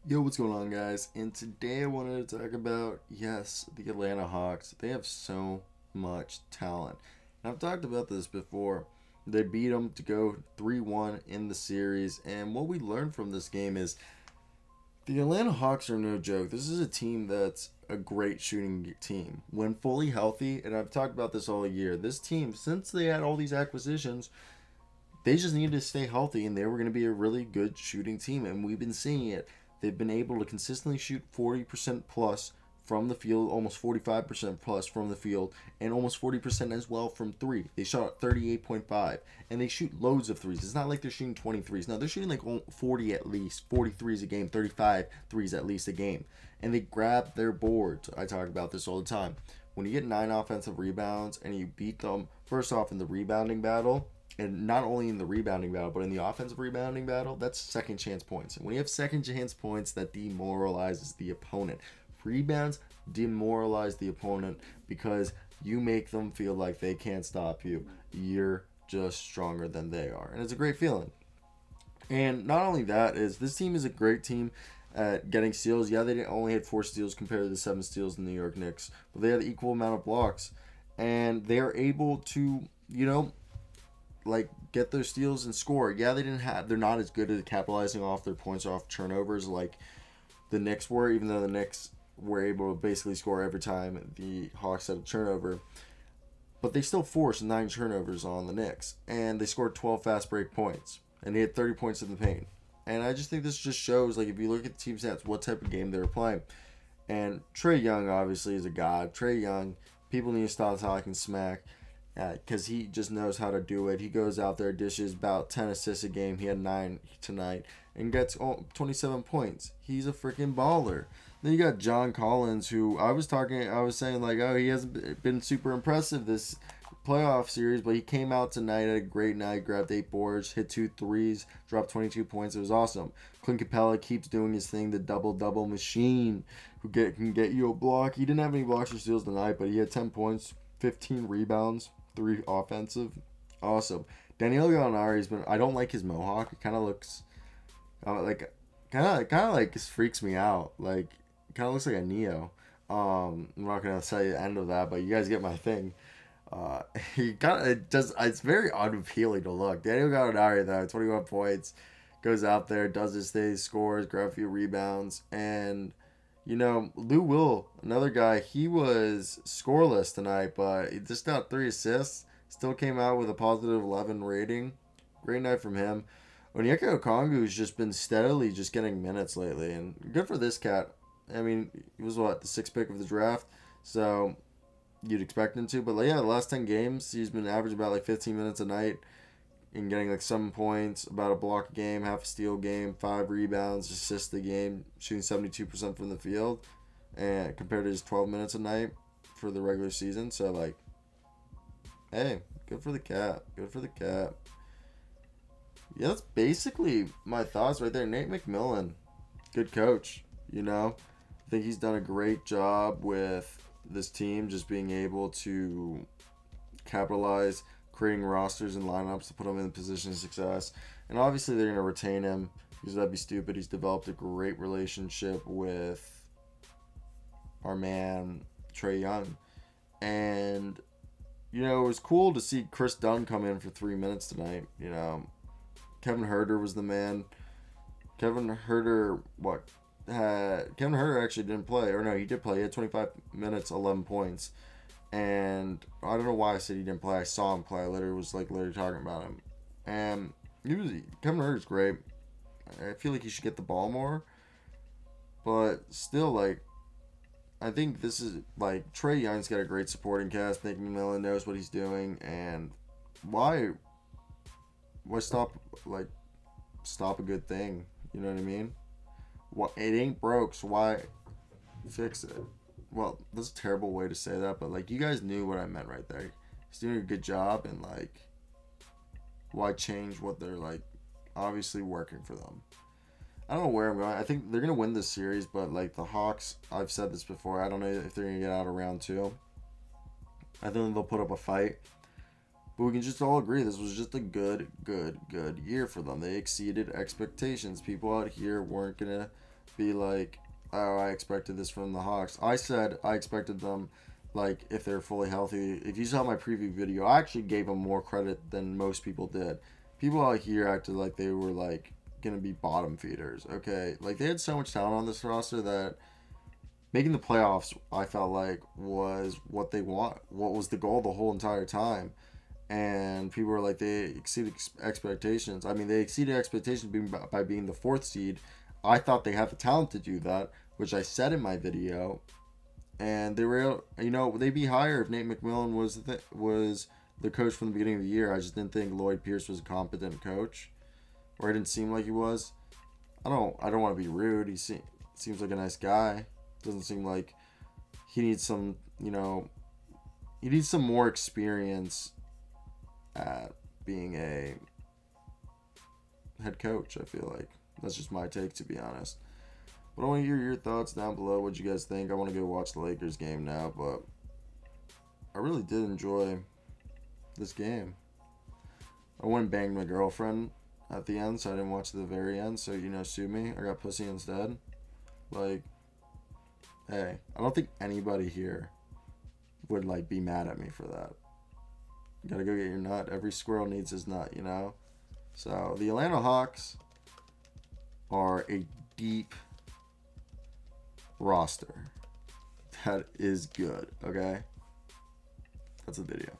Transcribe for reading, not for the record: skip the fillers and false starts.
Yo, what's going on, guys? And today I wanted to talk about, yes, the Atlanta Hawks. They have so much talent. And I've talked about this before. They beat them to go 3-1 in the series. And what we learned from this game is the Atlanta Hawks are no joke. This is a team that's a great shooting team. When fully healthy, and I've talked about this all year, this team, since they had all these acquisitions, they just needed to stay healthy and they were going to be a really good shooting team, and we've been seeing it. They've been able to consistently shoot 40% plus from the field, almost 45% plus from the field, and almost 40% as well from three. They shot 38.5, and they shoot loads of threes. It's not like they're shooting 23s. No, they're shooting like 40 at least, 40 threes a game, 35 threes at least a game. And they grab their boards. I talk about this all the time. When you get 9 offensive rebounds and you beat them, first off, in the rebounding battle, and not only in the rebounding battle, but in the offensive rebounding battle, that's second chance points. And when you have second chance points, that demoralizes the opponent. Rebounds demoralize the opponent because you make them feel like they can't stop you. You're just stronger than they are. And it's a great feeling. And not only that, is this team is a great team at getting steals. Yeah, they only had 4 steals compared to the 7 steals in the New York Knicks, but they had the equal amount of blocks. And they are able to, like get their steals and score. Yeah, they're not as good at capitalizing off their points off turnovers like the Knicks were, even though the Knicks were able to basically score every time the Hawks had a turnover. But they still forced 9 turnovers on the Knicks, and they scored 12 fast break points, and they had 30 points in the paint. And I just think this just shows, like, if you look at the team stats, what type of game they were playing. And Trey Young obviously is a god. Trey Young, people need to stop talking smack because he just knows how to do it. He goes out there, dishes about 10 assists a game. He had 9 tonight and gets 27 points. He's a freaking baller. Then you got John Collins, who I was saying like, oh, he hasn't been super impressive this playoff series, but he came out tonight at a great night, grabbed 8 boards, hit 2 threes, dropped 22 points. It was awesome. Clint Capela keeps doing his thing, the double-double machine, who can get you a block. He didn't have any blocks or steals tonight, but he had 10 points, 15 rebounds, 3 offensive. Awesome. Daniel Gallinari's been. I don't like his mohawk. It kind of looks kind of like freaks me out. Like, kind of looks like a Neo. I'm not gonna say the end of that, but you guys get my thing. Uh, he kind of it does. It's very unappealing to look. Daniel Gallinari though, 21 points, goes out there, does his thing, scores, grabs a few rebounds, and Lou Will, another guy, he was scoreless tonight, but he just got 3 assists. Still came out with a positive 11 rating. Great night from him. Onyeka Okongwu's just been steadily just getting minutes lately, and good for this cat. I mean, he was the 6th pick of the draft, so you'd expect him to. But yeah, the last 10 games, he's been averaging about like 15 minutes a night and getting like 7 points, about a block a game, half a steal game, 5 rebounds, assists a game, shooting 72% from the field, and compared to his 12 minutes a night for the regular season. So like, hey, good for the cat. Good for the cat. Yeah, that's basically my thoughts right there. Nate McMillan, good coach. I think he's done a great job with this team, just being able to capitalize, creating rosters and lineups to put him in a position of success. And obviously, they're going to retain him because that'd be stupid. He's developed a great relationship with our man, Trey Young. And, it was cool to see Chris Dunn come in for 3 minutes tonight. Kevin Herter was the man. Kevin Herter, Kevin Herter actually didn't play. Or no, he did play. He had 25 minutes, 11 points. And I don't know why I said he didn't play. I saw him play. I was literally talking about him. And Kevin Herter's great. I feel like he should get the ball more. But still, I think this is, Trey Young's got a great supporting cast. Nick McMillan knows what he's doing. And why stop a good thing? You know what I mean? It ain't broke, so why fix it? Well, that's a terrible way to say that, but you guys knew what I meant right there. He's doing a good job, and why change what they're obviously working for them? I don't know where I'm going. I think they're gonna win this series, but the Hawks, I've said this before. I don't know if they're gonna get out of round 2. I think they'll put up a fight, but we can just all agree this was just a good year for them. They exceeded expectations. People out here weren't gonna be like, oh, I expected this from the Hawks. I said I expected them, like, if they're fully healthy. If you saw my preview video, I actually gave them more credit than most people did. People out here acted like they were, like, going to be bottom feeders, okay? Like, they had so much talent on this roster that making the playoffs, I felt like, was what they want. What was the goal the whole entire time. And people were like, they exceeded expectations. I mean, they exceeded expectations by being the 4th seed. I thought they had the talent to do that, which I said in my video. And they were, they'd be higher if Nate McMillan was the coach from the beginning of the year. I just didn't think Lloyd Pierce was a competent coach, or it didn't seem like he was. I don't want to be rude. He seems like a nice guy. Doesn't seem like he needs some, he needs some more experience at being a head coach. I feel like that's just my take, to be honest. But I want to hear your thoughts down below. What you guys think? I want to go watch the Lakers game now, but I really did enjoy this game. I went and banged my girlfriend at the end, so I didn't watch the very end. So, sue me. I got pussy instead. Like, hey, I don't think anybody here would, like, be mad at me for that. You gotta go get your nut. Every squirrel needs his nut, So, the Atlanta Hawks are a deep roster that is good, okay? That's a video.